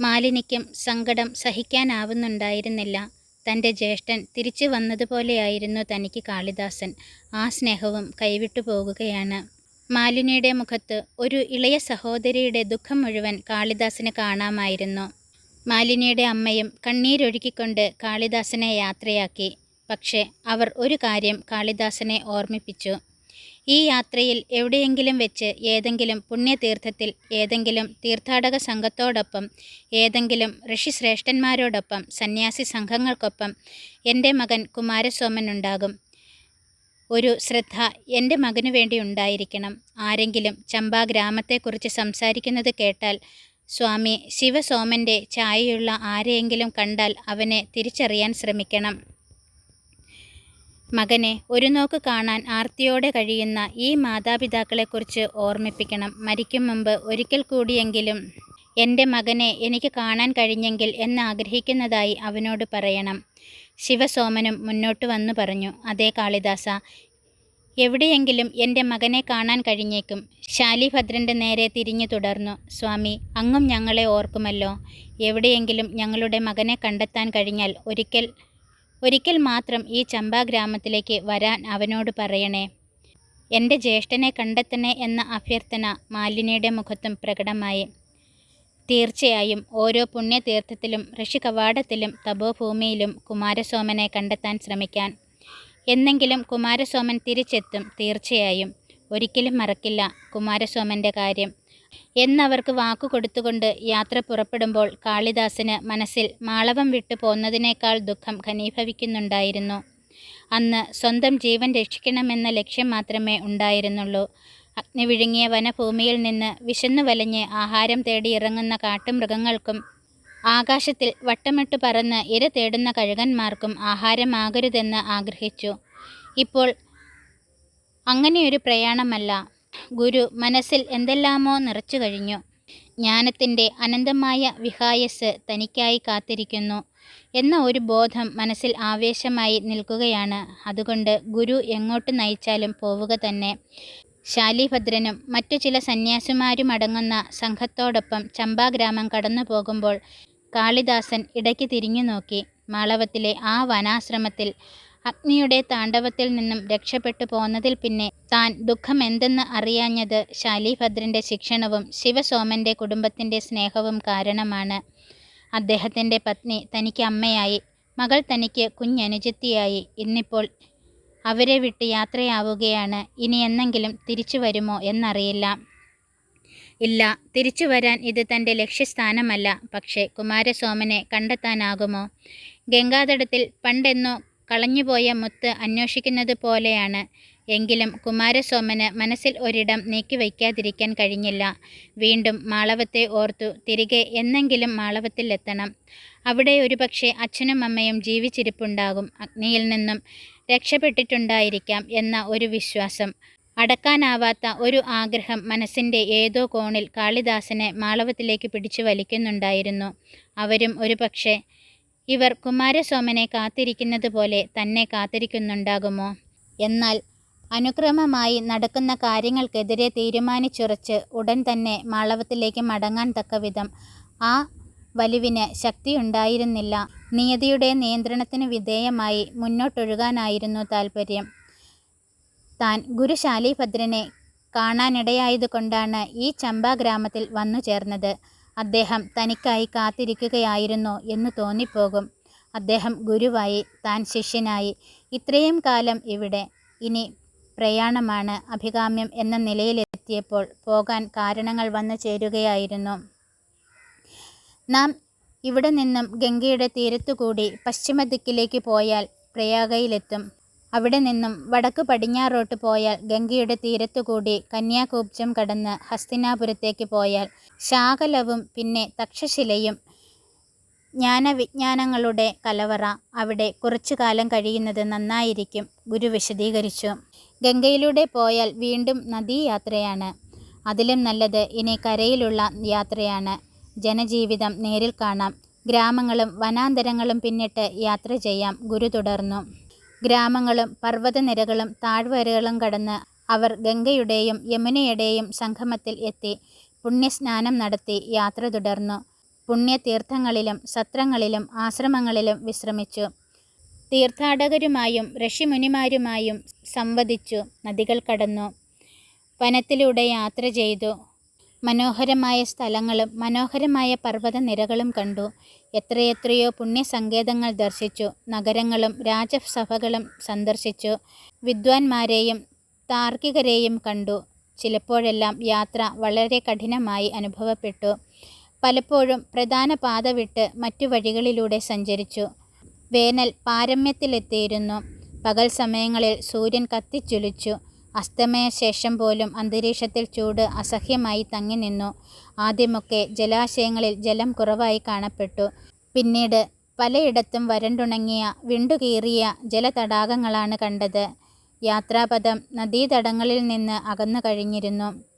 മാലിനിക്കും സങ്കടം സഹിക്കാനാവുന്നുണ്ടായിരുന്നില്ല. തൻ്റെ ജ്യേഷ്ഠൻ തിരിച്ചു വന്നതുപോലെയായിരുന്നു തനിക്ക് കാളിദാസൻ. ആ സ്നേഹവും കൈവിട്ടു പോകുകയാണ്. മാലിനിയുടെ മുഖത്ത് ഒരു ഇളയ സഹോദരിയുടെ ദുഃഖം മുഴുവൻ കാളിദാസന് കാണാമായിരുന്നു. മാലിനിയുടെ അമ്മയും കണ്ണീരൊഴുക്കിക്കൊണ്ട് കാളിദാസനെ യാത്രയാക്കി. പക്ഷേ അവർ ഒരു കാര്യം കാളിദാസനെ ഓർമ്മിപ്പിച്ചു. ഈ യാത്രയിൽ എവിടെയെങ്കിലും വെച്ച് ഏതെങ്കിലും പുണ്യതീർത്ഥത്തിൽ ഏതെങ്കിലും തീർത്ഥാടക സംഘത്തോടൊപ്പം ഏതെങ്കിലും ഋഷിശ്രേഷ്ഠന്മാരോടൊപ്പം സന്യാസി സംഘങ്ങൾക്കൊപ്പം എൻ്റെ മകൻ കുമാരസോമനുണ്ടാകും. ഒരു ശ്രദ്ധ എൻ്റെ മകനു വേണ്ടി ഉണ്ടായിരിക്കണം. ആരെങ്കിലും ചമ്പാ ഗ്രാമത്തെക്കുറിച്ച് സംസാരിക്കുന്നത് കേട്ടാൽ സ്വാമി ശിവസോമൻ്റെ ഛായയുള്ള ആരെയെങ്കിലും കണ്ടാൽ അവനെ തിരിച്ചറിയാൻ ശ്രമിക്കണം. മകനെ ഒരു നോക്ക് കാണാൻ ആർത്തിയോടെ കഴിയുന്ന ഈ മാതാപിതാക്കളെക്കുറിച്ച് ഓർമ്മിപ്പിക്കണം. മരിക്കും മുമ്പ് ഒരിക്കൽ കൂടിയെങ്കിലും എൻ്റെ മകനെ എനിക്ക് കാണാൻ കഴിഞ്ഞെങ്കിൽ എന്നാഗ്രഹിക്കുന്നതായി അവനോട് പറയണം. ശിവസോമനും മുന്നോട്ട് വന്നു പറഞ്ഞു. അതേ കാളിദാസ, എവിടെയെങ്കിലും എൻ്റെ മകനെ കാണാൻ കഴിഞ്ഞേക്കും. ശാലിഭദ്രൻ്റെ നേരെ തിരിഞ്ഞു തുടർന്നു. സ്വാമി, അങ്ങും ഞങ്ങളെ ഓർക്കുമല്ലോ. എവിടെയെങ്കിലും ഞങ്ങളുടെ മകനെ കണ്ടെത്താൻ കഴിഞ്ഞാൽ ഒരിക്കൽ മാത്രം ഈ ചമ്പാ ഗ്രാമത്തിലേക്ക് വരാൻ അവനോട് പറയണേ. എൻ്റെ ജ്യേഷ്ഠനെ കണ്ടെത്തണേ എന്ന അഭ്യർത്ഥന മാലിനിയുടെ മുഖത്തും പ്രകടമായി. തീർച്ചയായും ഓരോ പുണ്യതീർത്ഥത്തിലും ഋഷികവാടത്തിലും തപോഭൂമിയിലും കുമാരസോമനെ കണ്ടെത്താൻ ശ്രമിക്കാൻ. എന്നെങ്കിലും കുമാരസോമൻ തിരിച്ചെത്തും. തീർച്ചയായും ഒരിക്കലും മറക്കില്ല കുമാരസോമൻ്റെ കാര്യം എന്നവർക്ക് വാക്കുകൊടുത്തുകൊണ്ട് യാത്ര പുറപ്പെടുമ്പോൾ കാളിദാസന് മനസ്സിൽ മാളവം വിട്ടു പോന്നതിനേക്കാൾ ദുഃഖം ഘനീഭവിക്കുന്നുണ്ടായിരുന്നു. അന്ന് സ്വന്തം ജീവൻ രക്ഷിക്കണമെന്ന ലക്ഷ്യം മാത്രമേ ഉണ്ടായിരുന്നുള്ളൂ. അഗ്നി വിഴുങ്ങിയ വനഭൂമിയിൽ നിന്ന് വിശന്നു വലഞ്ഞ് ആഹാരം തേടി ഇറങ്ങുന്ന കാട്ടുമൃഗങ്ങൾക്കും ആകാശത്തിൽ വട്ടമിട്ട് പറന്ന് ഇര തേടുന്ന കഴുകന്മാർക്കും ആഹാരമാകരുതെന്ന് ആഗ്രഹിച്ചു. ഇപ്പോൾ അങ്ങനെയൊരു പ്രയാണമല്ല. ഗുരു മനസ്സിൽ എന്തെല്ലാമോ നിറച്ചു കഴിഞ്ഞു. ജ്ഞാനത്തിൻ്റെ അനന്തമായ വിഹായസ് തനിക്കായി കാത്തിരിക്കുന്നു എന്ന ഒരു ബോധം മനസ്സിൽ ആവേശമായി നിൽക്കുകയാണ്. അതുകൊണ്ട് ഗുരു എങ്ങോട്ട് നയിച്ചാലും പോവുക തന്നെ. ശാലിഭദ്രനും മറ്റു ചില സന്യാസിമാരുമടങ്ങുന്ന സംഘത്തോടൊപ്പം ചമ്പാഗ്രാമം കടന്നു പോകുമ്പോൾ കാളിദാസൻ ഇടയ്ക്ക് തിരിഞ്ഞു നോക്കി. മാളവത്തിലെ ആ വനാശ്രമത്തിൽ അഗ്നിയുടെ താണ്ഡവത്തിൽ നിന്നും രക്ഷപ്പെട്ടു പോന്നതിൽ പിന്നെ താൻ ദുഃഖമെന്തെന്ന് അറിയാഞ്ഞത് ശാലിഭദ്രൻ്റെ ശിക്ഷണവും ശിവസോമൻ്റെ കുടുംബത്തിൻ്റെ സ്നേഹവും കാരണമാണ്. അദ്ദേഹത്തിൻ്റെ പത്നി തനിക്ക് അമ്മയായി, മകൾ തനിക്ക് കുഞ്ഞനുജത്തിയായി. ഇന്നിപ്പോൾ അവരെ വിട്ട് യാത്രയാവുകയാണ്. ഇനി എന്നെങ്കിലും തിരിച്ചു വരുമോ എന്നറിയില്ല. ഇല്ല, തിരിച്ചു വരാൻ ഇത് തൻ്റെ ലക്ഷ്യസ്ഥാനമല്ല. പക്ഷേ കുമാരസോമനെ കണ്ടെത്താനാകുമോ? ഗംഗാതടത്തിൽ പണ്ടെന്നോ കളഞ്ഞുപോയ മുത്ത് അന്വേഷിക്കുന്നത് പോലെയാണ്. എങ്കിലും കുമാരസോമന് മനസ്സിൽ ഒരിടം നീക്കിവയ്ക്കാതിരിക്കാൻ കഴിഞ്ഞില്ല. വീണ്ടും മാളവത്തെ ഓർത്തു. തിരികെ എന്നെങ്കിലും മാളവത്തിൽ എത്തണം. അവിടെ ഒരുപക്ഷെ അച്ഛനും അമ്മയും ജീവിച്ചിരിപ്പുണ്ടാകും. അഗ്നിയിൽ നിന്നും രക്ഷപ്പെട്ടിട്ടുണ്ടായിരിക്കാം എന്ന ഒരു വിശ്വാസം, അടക്കാനാവാത്ത ഒരു ആഗ്രഹം മനസ്സിൻ്റെ ഏതോ കോണിൽ കാളിദാസനെ മാളവത്തിലേക്ക് പിടിച്ചു വലിക്കുന്നുണ്ടായിരുന്നു. അവരും ഒരുപക്ഷെ ഇവർ കുമാരസോമനെ കാത്തിരിക്കുന്നത് പോലെ തന്നെ കാത്തിരിക്കുന്നുണ്ടാകുമോ? എന്നാൽ അനുക്രമമായി നടക്കുന്ന കാര്യങ്ങൾക്കെതിരെ തീരുമാനിച്ചുറച്ച് ഉടൻ തന്നെ മാളവത്തിലേക്ക് മടങ്ങാൻ തക്കവിധം ആ വലിവിന് ശക്തിയുണ്ടായിരുന്നില്ല. നിയതിയുടെ നിയന്ത്രണത്തിന് വിധേയമായി മുന്നോട്ടൊഴുകാനായിരുന്നു താൽപ്പര്യം. താൻ ഗുരു ശാലിഭദ്രനെ കാണാനിടയായതുകൊണ്ടാണ് ഈ ചമ്പാ ഗ്രാമത്തിൽ വന്നു ചേർന്നത്. അദ്ദേഹം തനിക്കായി കാത്തിരിക്കുകയായിരുന്നോ എന്ന് തോന്നിപ്പോകും. അദ്ദേഹം ഗുരുവായി, താൻ ശിഷ്യനായി. ഇത്രയും കാലം ഇവിടെ, ഇനി പ്രയാണമാണ്. അഭികാമ്യം എന്ന നിലയിലെത്തിയപ്പോൾ പോകാൻ കാരണങ്ങൾ വന്നു ചേരുകയായിരുന്നു. നാം ഇവിടെ നിന്നും ഗംഗയുടെ തീരത്തുകൂടി പശ്ചിമദിക്കിലേക്ക് പോയാൽ പ്രയാഗയിലെത്തും. അവിടെ നിന്നും വടക്ക് പടിഞ്ഞാറോട്ട് പോയാൽ ഗംഗയുടെ തീരത്തുകൂടി കന്യാകുബ്ജം കടന്ന് ഹസ്തിനാപുരത്തേക്ക് പോയാൽ ശാകലവും പിന്നെ തക്ഷശിലയും ജ്ഞാനവിജ്ഞാനങ്ങളുടെ കലവറ. അവിടെ കുറച്ചു കാലം കഴിയുന്നത് നന്നായിരിക്കും, ഗുരു വിശദീകരിച്ചു. ഗംഗയിലൂടെ പോയാൽ വീണ്ടും നദീയാത്രയാണ്. അതിലും നല്ലത് ഇനി കരയിലുള്ള യാത്രയാണ്. ജനജീവിതം നേരിൽ കാണാം. ഗ്രാമങ്ങളും വനാന്തരങ്ങളും പിന്നിട്ട് യാത്ര ചെയ്യാം. ഗുരു തുടർന്നു. ഗ്രാമങ്ങളും പർവ്വതനിരകളും താഴ്വരകളും കടന്ന് അവർ ഗംഗയുടെയും യമുനയുടെയും സംഗമത്തിൽ എത്തി. പുണ്യസ്നാനം നടത്തി യാത്ര തുടർന്നു. പുണ്യതീർത്ഥങ്ങളിലും സത്രങ്ങളിലും ആശ്രമങ്ങളിലും വിശ്രമിച്ചു. തീർത്ഥാടകരുമായും ഋഷിമുനിമാരുമായും സംവദിച്ചു. നദികൾ കടന്നു. വനത്തിലൂടെ യാത്ര ചെയ്തു. മനോഹരമായ സ്ഥലങ്ങളും മനോഹരമായ പർവ്വതനിരകളും കണ്ടു. എത്രയെത്രയോ പുണ്യസങ്കേതങ്ങൾ ദർശിച്ചു. നഗരങ്ങളും രാജസഭകളും സന്ദർശിച്ചു. വിദ്വാൻമാരെയും താർക്കികരെയും കണ്ടു. ചിലപ്പോഴെല്ലാം യാത്ര വളരെ കഠിനമായി അനുഭവപ്പെട്ടു. പലപ്പോഴും പ്രധാന പാത വിട്ട് മറ്റു വഴികളിലൂടെ സഞ്ചരിച്ചു. വേനൽ പാരമ്യത്തിലെത്തിയിരുന്നു. പകൽ സമയങ്ങളിൽ സൂര്യൻ കത്തിജ്വലിച്ചു. അസ്തമയശേഷം പോലും അന്തരീക്ഷത്തിൽ ചൂട് അസഹ്യമായി തങ്ങി നിന്നു. ആദ്യമൊക്കെ ജലാശയങ്ങളിൽ ജലം കുറവായി കാണപ്പെട്ടു. പിന്നീട് പലയിടത്തും വരണ്ടുണങ്ങിയ വിണ്ടുകീറിയ ജലതടാകങ്ങളാണ് കണ്ടത്. യാത്രാപഥം നദീതടങ്ങളിൽ നിന്ന് അകന്നു കഴിഞ്ഞിരുന്നു.